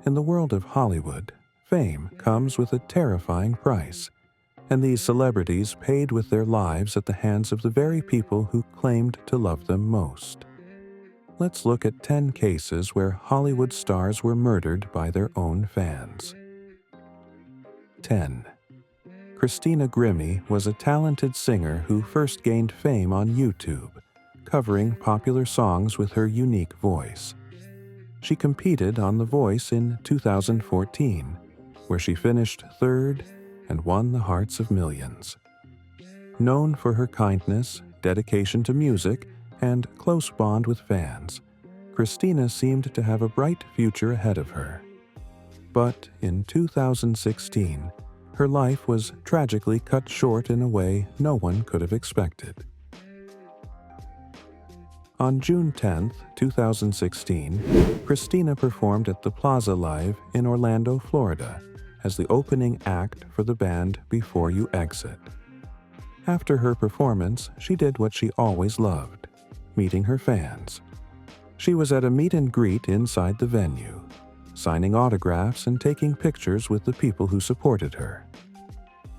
In the world of Hollywood, fame comes with a terrifying price, and these celebrities paid with their lives at the hands of the very people who claimed to love them most. Let's look at 10 cases where Hollywood stars were murdered by their own fans. 10. Christina Grimmie was a talented singer who first gained fame on YouTube, covering popular songs with her unique voice. She competed on The Voice in 2014, where she finished third and won the hearts of millions. Known for her kindness, dedication to music, and close bond with fans, Christina seemed to have a bright future ahead of her. But in 2016, her life was tragically cut short in a way no one could have expected. On June 10, 2016, Christina performed at the Plaza Live in Orlando, Florida, as the opening act for the band Before You Exit. After her performance, she did what she always loved, meeting her fans. She was at a meet and greet inside the venue, signing autographs and taking pictures with the people who supported her.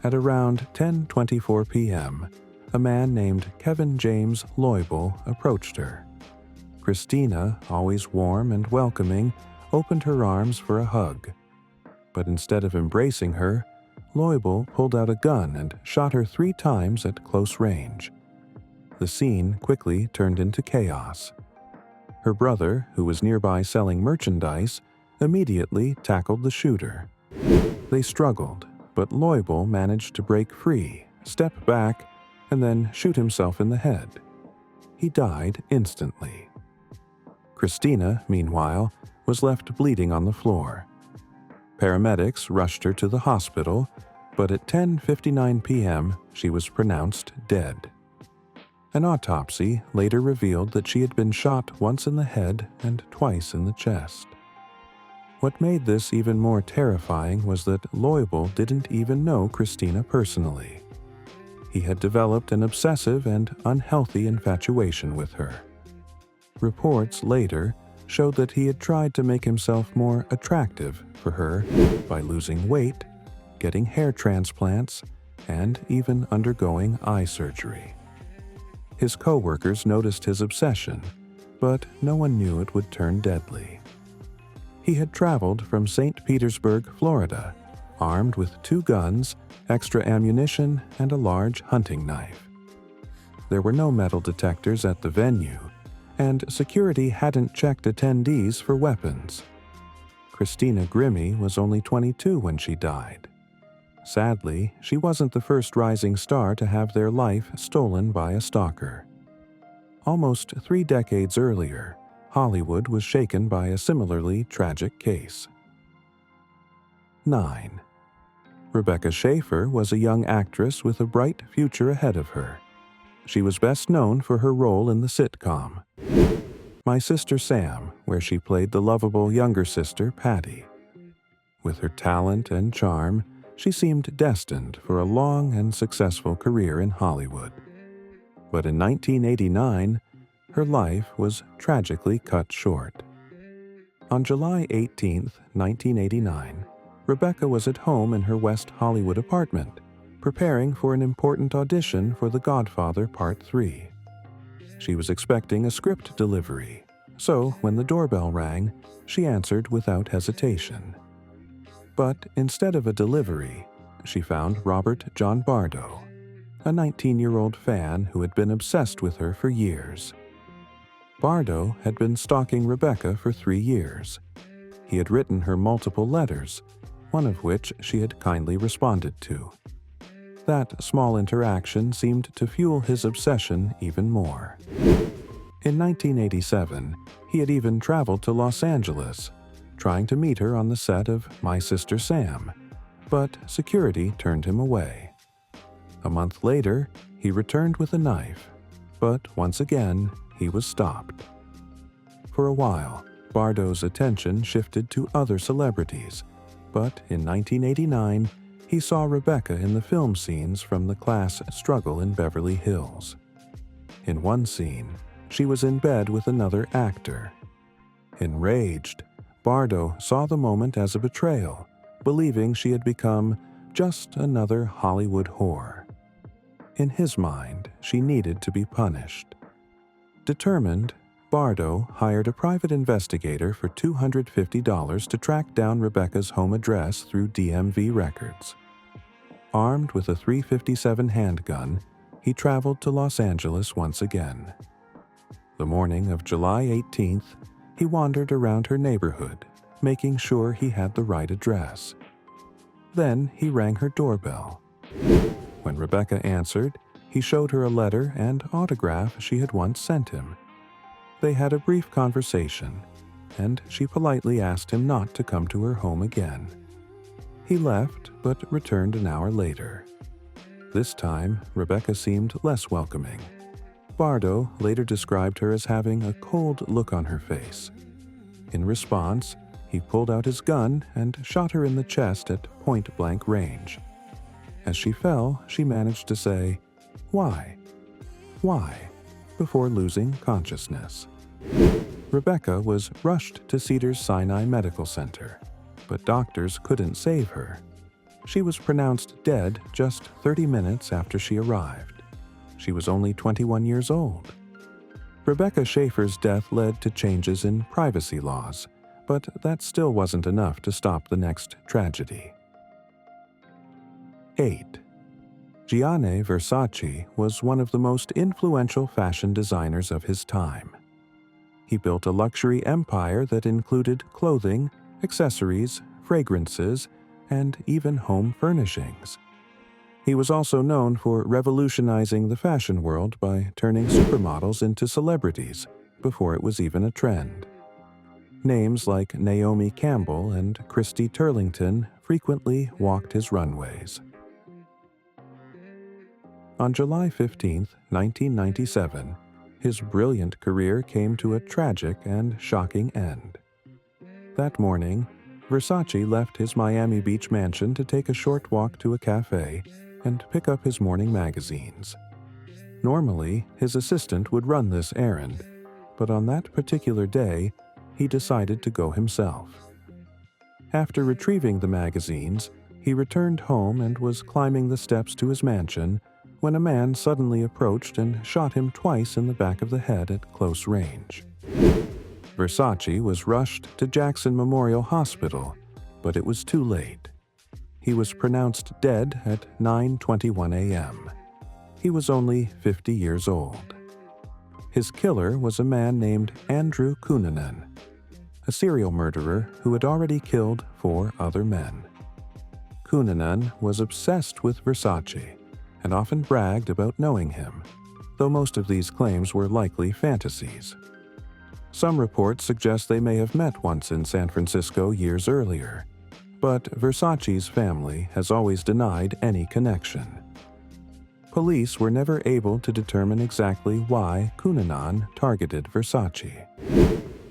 At around 10:24 p.m., a man named Kevin James Loibl approached her. Christina, always warm and welcoming, opened her arms for a hug. But instead of embracing her, Loibl pulled out a gun and shot her 3 times at close range. The scene quickly turned into chaos. Her brother, who was nearby selling merchandise, immediately tackled the shooter. They struggled, but Loibl managed to break free, step back, and then shoot himself in the head. He died instantly. Christina, meanwhile, was left bleeding on the floor. Paramedics rushed her to the hospital, but at 10:59 p.m., she was pronounced dead. An autopsy later revealed that she had been shot once in the head and twice in the chest. What made this even more terrifying was that Loibl didn't even know Christina personally. He had developed an obsessive and unhealthy infatuation with her. Reports later showed that he had tried to make himself more attractive for her by losing weight, getting hair transplants, and even undergoing eye surgery. His co-workers noticed his obsession, but no one knew it would turn deadly. He had traveled from St. Petersburg, Florida, armed with 2 guns, extra ammunition, and a large hunting knife. There were no metal detectors at the venue, and security hadn't checked attendees for weapons. Christina Grimmie was only 22 when she died. Sadly, she wasn't the first rising star to have their life stolen by a stalker. Almost 3 decades earlier, Hollywood was shaken by a similarly tragic case. 9. Rebecca Schaeffer was a young actress with a bright future ahead of her. She was best known for her role in the sitcom My Sister Sam, where she played the lovable younger sister, Patty. With her talent and charm, she seemed destined for a long and successful career in Hollywood. But in 1989, her life was tragically cut short. On July 18, 1989, Rebecca was at home in her West Hollywood apartment, preparing for an important audition for The Godfather Part 3. She was expecting a script delivery, so when the doorbell rang, she answered without hesitation. But instead of a delivery, she found Robert John Bardo, a 19-year-old fan who had been obsessed with her for years. Bardo had been stalking Rebecca for 3 years. He had written her multiple letters, one of which she had kindly responded to. That small interaction seemed to fuel his obsession even more. In 1987, he had even traveled to Los Angeles, trying to meet her on the set of My Sister Sam, but security turned him away. A month later, he returned with a knife, but once again, he was stopped. For a while, Bardo's attention shifted to other celebrities, but in 1989, he saw Rebecca in the film scenes from the class Struggle in Beverly Hills. In one scene, she was in bed with another actor. Enraged, Bardo saw the moment as a betrayal, believing she had become just another Hollywood whore. In his mind, she needed to be punished. Determined, Bardo hired a private investigator for $250 to track down Rebecca's home address through DMV records. Armed with a .357 handgun, he traveled to Los Angeles once again. The morning of July 18th, he wandered around her neighborhood, making sure he had the right address. Then he rang her doorbell. When Rebecca answered, he showed her a letter and autograph she had once sent him. They had a brief conversation, and she politely asked him not to come to her home again. He left, but returned an hour later. This time, Rebecca seemed less welcoming. Bardo later described her as having a cold look on her face. In response, he pulled out his gun and shot her in the chest at point-blank range. As she fell, she managed to say, "Why? Why?" before losing consciousness. Rebecca was rushed to Cedars-Sinai Medical Center, but doctors couldn't save her. She was pronounced dead just 30 minutes after she arrived. She was only 21 years old. Rebecca Schaefer's death led to changes in privacy laws, but that still wasn't enough to stop the next tragedy. 8. Gianni Versace was one of the most influential fashion designers of his time. He built a luxury empire that included clothing, accessories, fragrances, and even home furnishings. He was also known for revolutionizing the fashion world by turning supermodels into celebrities before it was even a trend. Names like Naomi Campbell and Christy Turlington frequently walked his runways. On July 15, 1997, his brilliant career came to a tragic and shocking end. That morning, Versace left his Miami Beach mansion to take a short walk to a cafe and pick up his morning magazines. Normally, his assistant would run this errand, but on that particular day, he decided to go himself. After retrieving the magazines, he returned home and was climbing the steps to his mansion when a man suddenly approached and shot him twice in the back of the head at close range. Versace was rushed to Jackson Memorial Hospital, but it was too late. He was pronounced dead at 9:21 a.m. He was only 50 years old. His killer was a man named Andrew Cunanan, a serial murderer who had already killed 4 other men. Cunanan was obsessed with Versace and often bragged about knowing him, though most of these claims were likely fantasies. Some reports suggest they may have met once in San Francisco years earlier, but Versace's family has always denied any connection. Police were never able to determine exactly why Cunanan targeted Versace.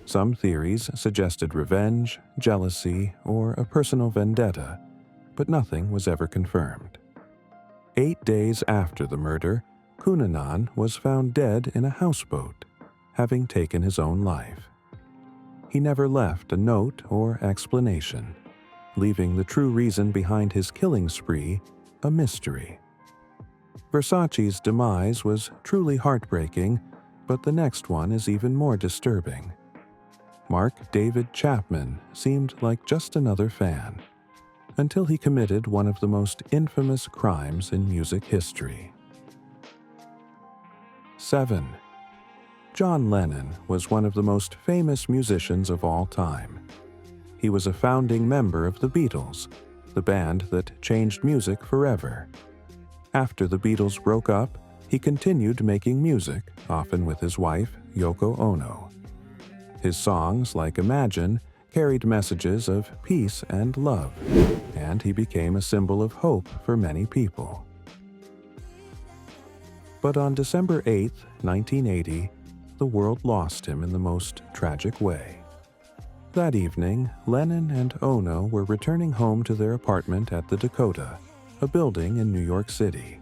Some theories suggested revenge, jealousy, or a personal vendetta, but nothing was ever confirmed. 8 days after the murder, Cunanan was found dead in a houseboat, having taken his own life. He never left a note or explanation, leaving the true reason behind his killing spree a mystery. Versace's demise was truly heartbreaking, but the next one is even more disturbing. Mark David Chapman seemed like just another fan, until he committed one of the most infamous crimes in music history. 7. John Lennon was one of the most famous musicians of all time. He was a founding member of the Beatles, the band that changed music forever. After the Beatles broke up, he continued making music, often with his wife, Yoko Ono. His songs, like Imagine, carried messages of peace and love, and he became a symbol of hope for many people. But on December 8, 1980, the world lost him in the most tragic way. That evening, Lennon and Ono were returning home to their apartment at the Dakota, a building in New York City.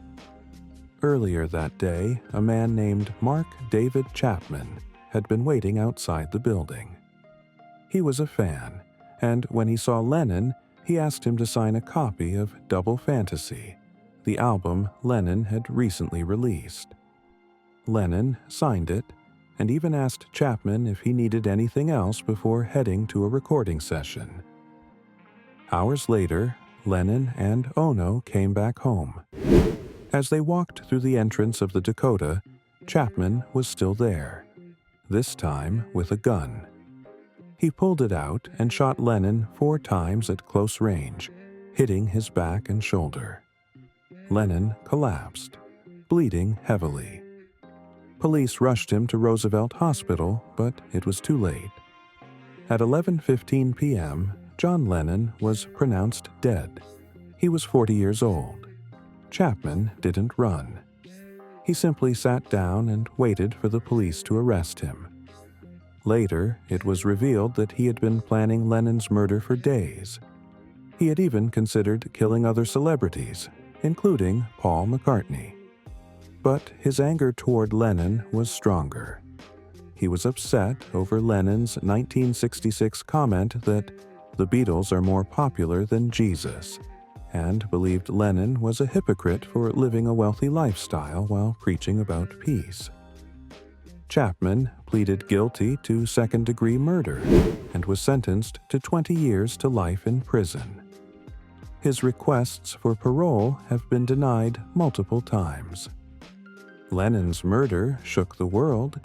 Earlier that day, a man named Mark David Chapman had been waiting outside the building. He was a fan, and when he saw Lennon, he asked him to sign a copy of Double Fantasy, the album Lennon had recently released. Lennon signed it and even asked Chapman if he needed anything else before heading to a recording session. Hours later, Lennon and Ono came back home. As they walked through the entrance of the Dakota, Chapman was still there, this time with a gun. He pulled it out and shot Lennon 4 times at close range, hitting his back and shoulder. Lennon collapsed, bleeding heavily. Police rushed him to Roosevelt Hospital, but it was too late. At 11:15 p.m., John Lennon was pronounced dead. He was 40 years old. Chapman didn't run. He simply sat down and waited for the police to arrest him. Later, it was revealed that he had been planning Lennon's murder for days. He had even considered killing other celebrities, including Paul McCartney. But his anger toward Lennon was stronger. He was upset over Lennon's 1966 comment that the Beatles are more popular than Jesus, and believed Lennon was a hypocrite for living a wealthy lifestyle while preaching about peace. Chapman pleaded guilty to second-degree murder and was sentenced to 20 years to life in prison. His requests for parole have been denied multiple times. Lennon's murder shook the world,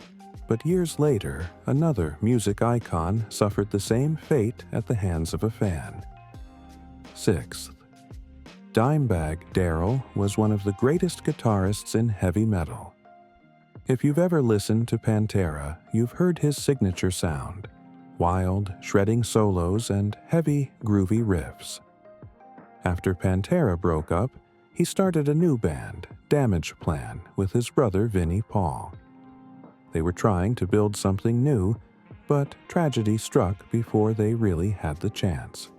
but years later, another music icon suffered the same fate at the hands of a fan. 6th, Dimebag Darrell was one of the greatest guitarists in heavy metal. If you've ever listened to Pantera, you've heard his signature sound: wild, shredding solos and heavy, groovy riffs. After Pantera broke up, he started a new band, Damageplan, with his brother Vinnie Paul. They were trying to build something new, but tragedy struck before they really had the chance.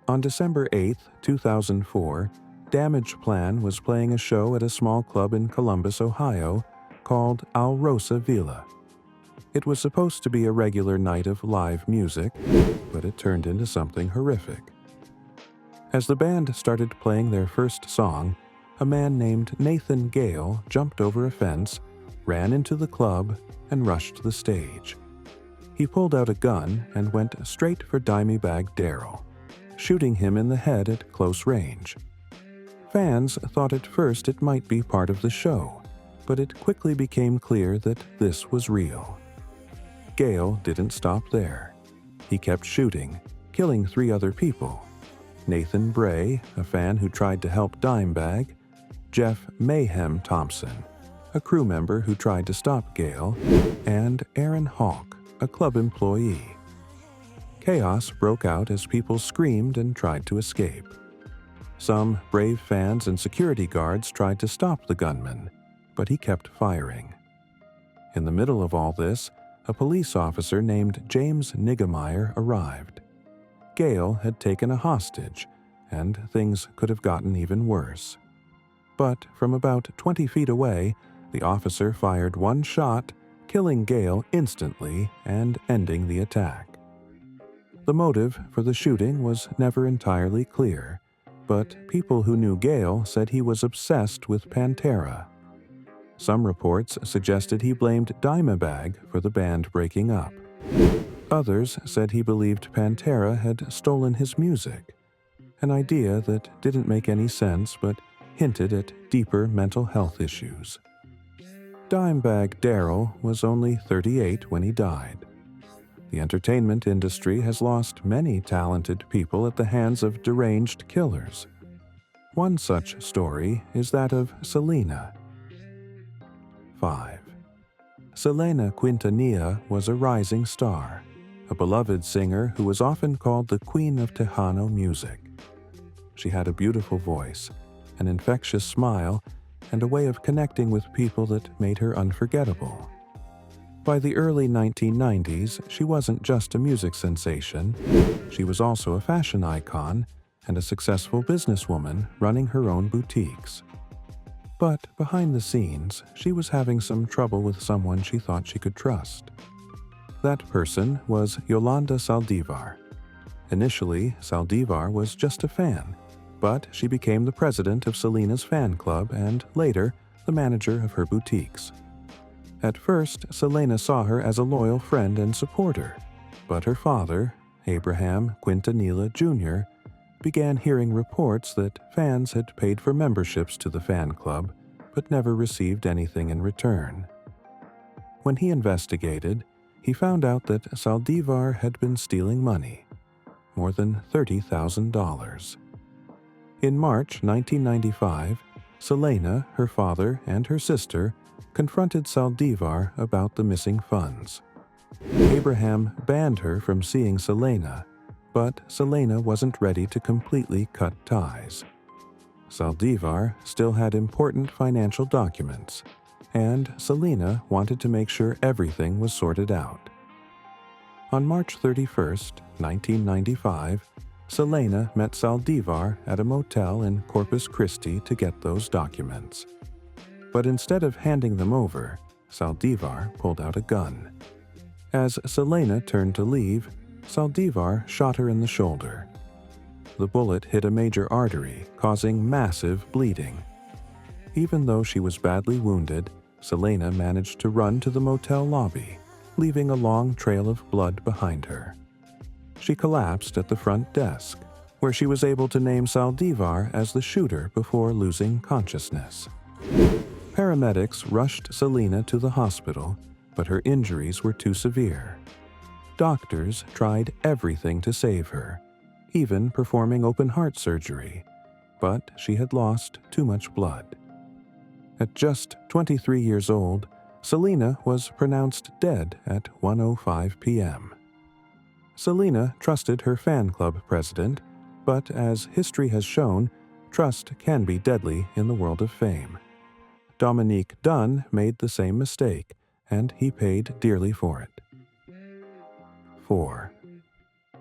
On December 8, 2004, Damageplan was playing a show at a small club in Columbus, Ohio, called Alrosa Villa. It was supposed to be a regular night of live music, but it turned into something horrific. As the band started playing their first song, a man named Nathan Gale jumped over a fence, ran into the club, and rushed the stage. He pulled out a gun and went straight for Dimebag Darrell, shooting him in the head at close range. Fans thought at first it might be part of the show, but it quickly became clear that this was real. Gale didn't stop there. He kept shooting, killing 3 other people: Nathan Bray, a fan who tried to help Dimebag; Jeff Mayhem Thompson, a crew member who tried to stop Gale; and Aaron Hawk, a club employee. Chaos broke out as people screamed and tried to escape. Some brave fans and security guards tried to stop the gunman, but he kept firing. In the middle of all this, a police officer named James Niggemeyer arrived. Gale had taken a hostage, and things could have gotten even worse. But from about 20 feet away, the officer fired 1 shot, killing Gale instantly and ending the attack. The motive for the shooting was never entirely clear, but people who knew Gale said he was obsessed with Pantera. Some reports suggested he blamed Dimebag for the band breaking up. Others said he believed Pantera had stolen his music, an idea that didn't make any sense but hinted at deeper mental health issues. Dimebag Darrell was only 38 when he died. The entertainment industry has lost many talented people at the hands of deranged killers. One such story is that of Selena. 5. Selena Quintanilla was a rising star, a beloved singer who was often called the Queen of Tejano music. She had a beautiful voice, an infectious smile, and a way of connecting with people that made her unforgettable. By the early 1990s, she wasn't just a music sensation. She was also a fashion icon and a successful businesswoman running her own boutiques. But behind the scenes, she was having some trouble with someone she thought she could trust. That person was Yolanda Saldivar. Initially, Saldivar was just a fan, but she became the president of Selena's fan club and, later, the manager of her boutiques. At first, Selena saw her as a loyal friend and supporter, but her father, Abraham Quintanilla Jr., began hearing reports that fans had paid for memberships to the fan club but never received anything in return. When he investigated, he found out that Saldivar had been stealing money, more than $30,000. In March 1995, Selena, her father, and her sister confronted Saldivar about the missing funds. Abraham banned her from seeing Selena, but Selena wasn't ready to completely cut ties. Saldivar still had important financial documents, and Selena wanted to make sure everything was sorted out. On March 31, 1995, Selena met Saldivar at a motel in Corpus Christi to get those documents. But instead of handing them over, Saldivar pulled out a gun. As Selena turned to leave, Saldivar shot her in the shoulder. The bullet hit a major artery, causing massive bleeding. Even though she was badly wounded, Selena managed to run to the motel lobby, leaving a long trail of blood behind her. She collapsed at the front desk, where she was able to name Saldivar as the shooter before losing consciousness. Paramedics rushed Selena to the hospital, but her injuries were too severe. Doctors tried everything to save her, even performing open-heart surgery, but she had lost too much blood. At just 23 years old, Selena was pronounced dead at 1:05 p.m. Selena trusted her fan club president, but as history has shown, trust can be deadly in the world of fame. Dominique Dunne made the same mistake, and he paid dearly for it. 4.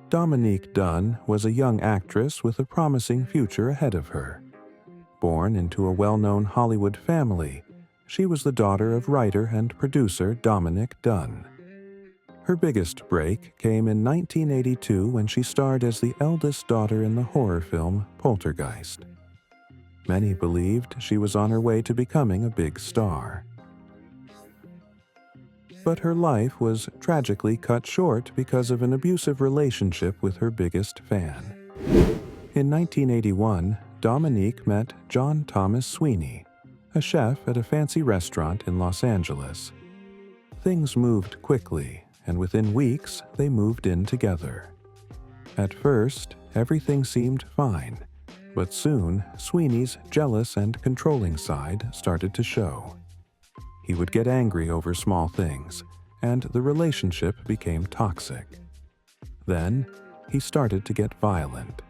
Dominique Dunne was a young actress with a promising future ahead of her. Born into a well-known Hollywood family, she was the daughter of writer and producer Dominick Dunne. Her biggest break came in 1982 when she starred as the eldest daughter in the horror film Poltergeist. Many believed she was on her way to becoming a big star. But her life was tragically cut short because of an abusive relationship with her biggest fan. In 1981, Dominique met John Thomas Sweeney, a chef at a fancy restaurant in Los Angeles. Things moved quickly, and within weeks they moved in together. At first, everything seemed fine, but soon Sweeney's jealous and controlling side started to show. He would get angry over small things, and the relationship became toxic. Then, he started to get violent.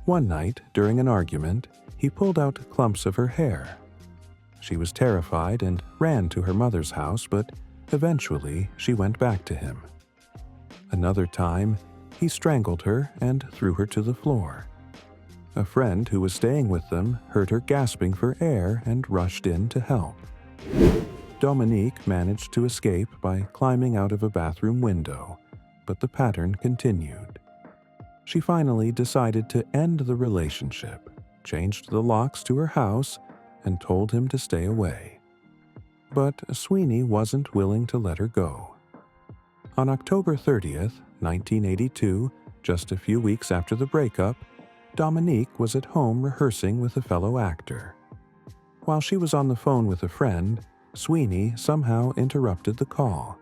One night, during an argument, he pulled out clumps of her hair. She was terrified and ran to her mother's house, but eventually she went back to him. Another time, he strangled her and threw her to the floor. A friend who was staying with them heard her gasping for air and rushed in to help. Dominique managed to escape by climbing out of a bathroom window, but the pattern continued. She finally decided to end the relationship, changed the locks to her house, and told him to stay away. But Sweeney wasn't willing to let her go. On October 30th, 1982, just a few weeks after the breakup, Dominique was at home rehearsing with a fellow actor. While she was on the phone with a friend, Sweeney somehow interrupted the call.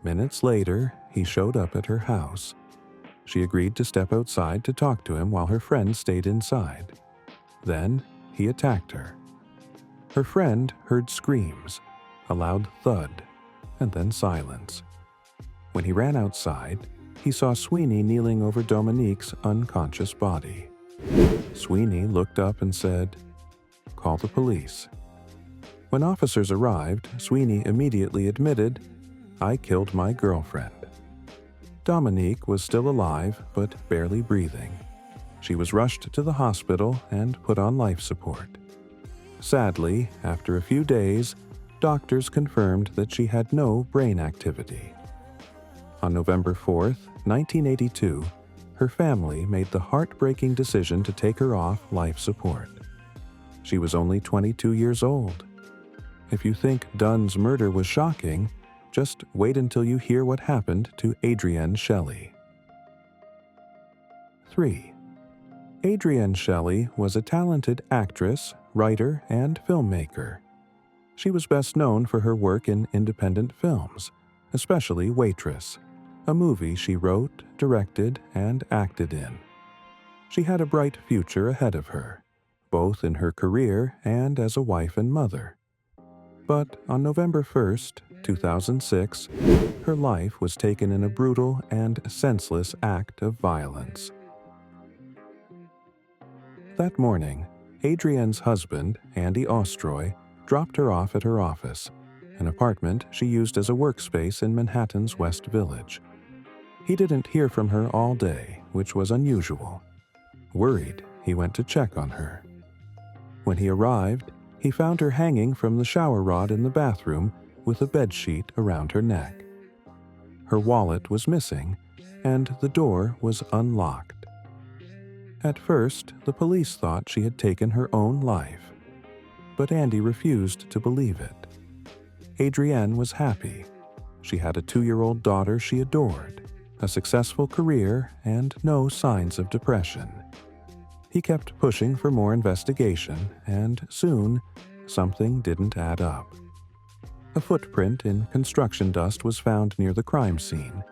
Minutes later, he showed up at her house. She agreed to step outside to talk to him while her friend stayed inside. Then, he attacked her. Her friend heard screams, a loud thud, and then silence. When he ran outside, he saw Sweeney kneeling over Dominique's unconscious body. Sweeney looked up and said, "Call the police." When officers arrived, Sweeney immediately admitted, "I killed my girlfriend." Dominique was still alive but barely breathing. She was rushed to the hospital and put on life support. Sadly, after a few days, doctors confirmed that she had no brain activity. On November 4th, 1982, her family made the heartbreaking decision to take her off life support. She was only 22 years old. If you think Dunn's murder was shocking, just wait until you hear what happened to Adrienne Shelly. 3. Adrienne Shelly was a talented actress, writer, and filmmaker. She was best known for her work in independent films, especially Waitress, a movie she wrote, directed, and acted in. She had a bright future ahead of her, both in her career and as a wife and mother. But on November 1st, 2006, her life was taken in a brutal and senseless act of violence. That morning, Adrienne's husband, Andy Ostroy, dropped her off at her office, an apartment she used as a workspace in Manhattan's West Village. He didn't hear from her all day, which was unusual. Worried, he went to check on her. When he arrived, he found her hanging from the shower rod in the bathroom with a bedsheet around her neck. Her wallet was missing, and the door was unlocked. At first, the police thought she had taken her own life, but Andy refused to believe it. Adrienne was happy. She had a 2-year-old daughter she adored, a successful career, and no signs of depression. He kept pushing for more investigation, and soon, something didn't add up. A footprint in construction dust was found near the crime scene,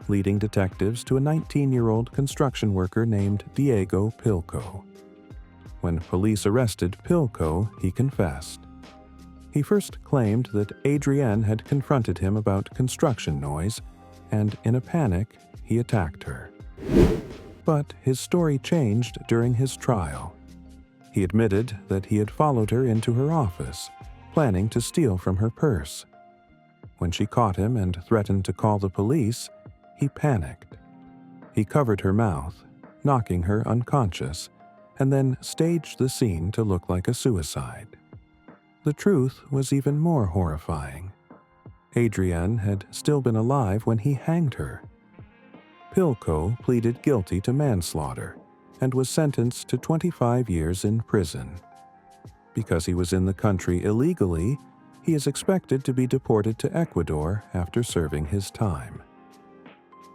leading detectives to a 19-year-old construction worker named Diego Pilco. When police arrested Pilco, he confessed. He first claimed that Adrienne had confronted him about construction noise, and in a panic, he attacked her. But his story changed during his trial. He admitted that he had followed her into her office, planning to steal from her purse. When she caught him and threatened to call the police, he panicked. He covered her mouth, knocking her unconscious, and then staged the scene to look like a suicide. The truth was even more horrifying. Adrienne had still been alive when he hanged her. Pilco pleaded guilty to manslaughter and was sentenced to 25 years in prison. Because he was in the country illegally, he is expected to be deported to Ecuador after serving his time.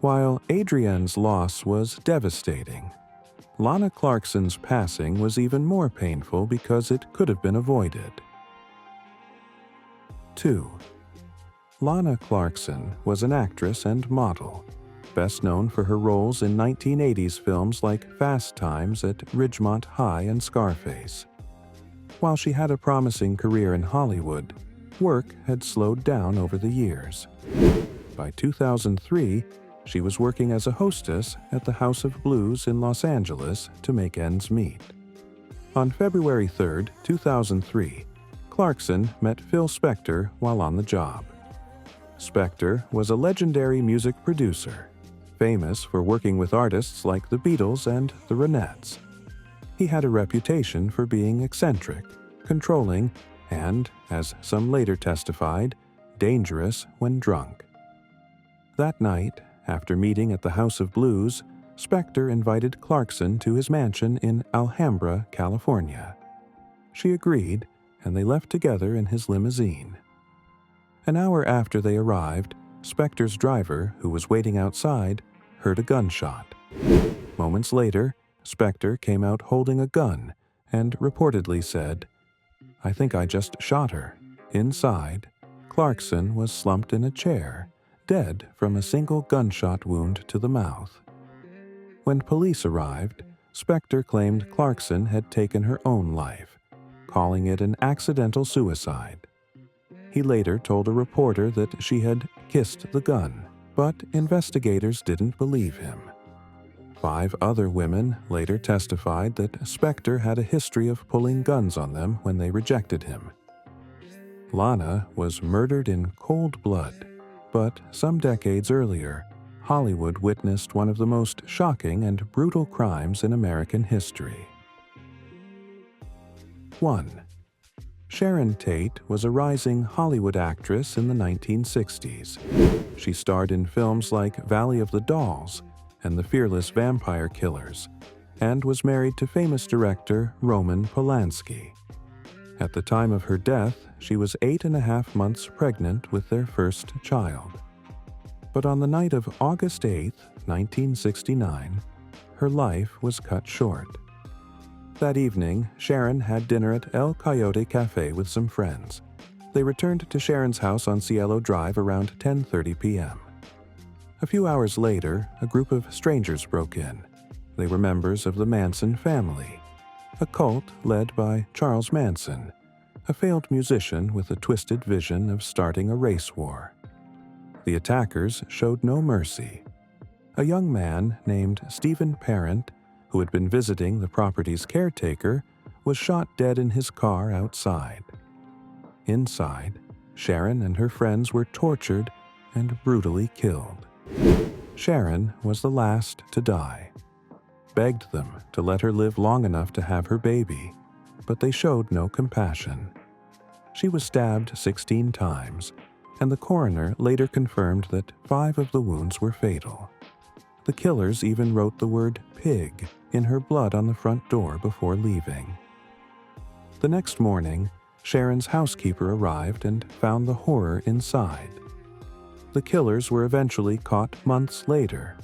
While Adrienne's loss was devastating, Lana Clarkson's passing was even more painful because it could have been avoided. 2. Lana Clarkson was an actress and model, best known for her roles in 1980s films like Fast Times at Ridgemont High and Scarface. While she had a promising career in Hollywood, work had slowed down over the years. By 2003, she was working as a hostess at the House of Blues in Los Angeles to make ends meet. On February 3, 2003, Clarkson met Phil Spector while on the job. Spector was a legendary music producer, famous for working with artists like the Beatles and the Ronettes. He had a reputation for being eccentric, controlling, and, as some later testified, dangerous when drunk. That night, after meeting at the House of Blues, Spector invited Clarkson to his mansion in Alhambra, California. She agreed, and they left together in his limousine. An hour after they arrived, Spector's driver, who was waiting outside, heard a gunshot. Moments later, Spector came out holding a gun and reportedly said, "I think I just shot her." Inside, Clarkson was slumped in a chair, dead from a single gunshot wound to the mouth. When police arrived, Spector claimed Clarkson had taken her own life, calling it an accidental suicide. He later told a reporter that she had kissed the gun, but investigators didn't believe him. 5 other women later testified that Spector had a history of pulling guns on them when they rejected him. Lana was murdered in cold blood, but some decades earlier, Hollywood witnessed one of the most shocking and brutal crimes in American history. 1. Sharon Tate was a rising Hollywood actress in the 1960s. She starred in films like Valley of the Dolls and The Fearless Vampire Killers, and was married to famous director Roman Polanski. At the time of her death, she was 8.5 months pregnant with their first child. But on the night of August 8, 1969, her life was cut short. That evening, Sharon had dinner at El Coyote Cafe with some friends. They returned to Sharon's house on Cielo Drive around 10:30 p.m. A few hours later, a group of strangers broke in. They were members of the Manson family, a cult led by Charles Manson, a failed musician with a twisted vision of starting a race war. The attackers showed no mercy. A young man named Stephen Parent, who had been visiting the property's caretaker, was shot dead in his car outside. Inside, Sharon and her friends were tortured and brutally killed. Sharon was the last to die. Begged them to let her live long enough to have her baby, but they showed no compassion. She was stabbed 16 times, and the coroner later confirmed that 5 of the wounds were fatal. The killers even wrote the word "pig" in her blood on the front door before leaving. The next morning, Sharon's housekeeper arrived and found the horror inside. The killers were eventually caught months later,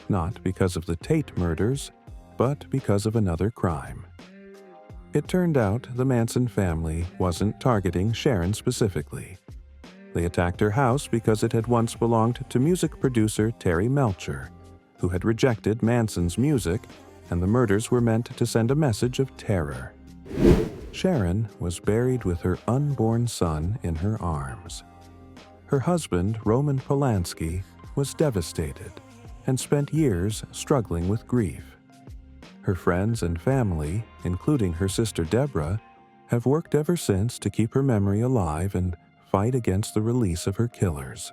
not because of the Tate murders, but because of another crime. It turned out the Manson family wasn't targeting Sharon specifically. They attacked her house because it had once belonged to music producer Terry Melcher, who had rejected Manson's music, and the murders were meant to send a message of terror. Sharon was buried with her unborn son in her arms. Her husband, Roman Polanski, was devastated and spent years struggling with grief. Her friends and family, including her sister Deborah, have worked ever since to keep her memory alive and fight against the release of her killers.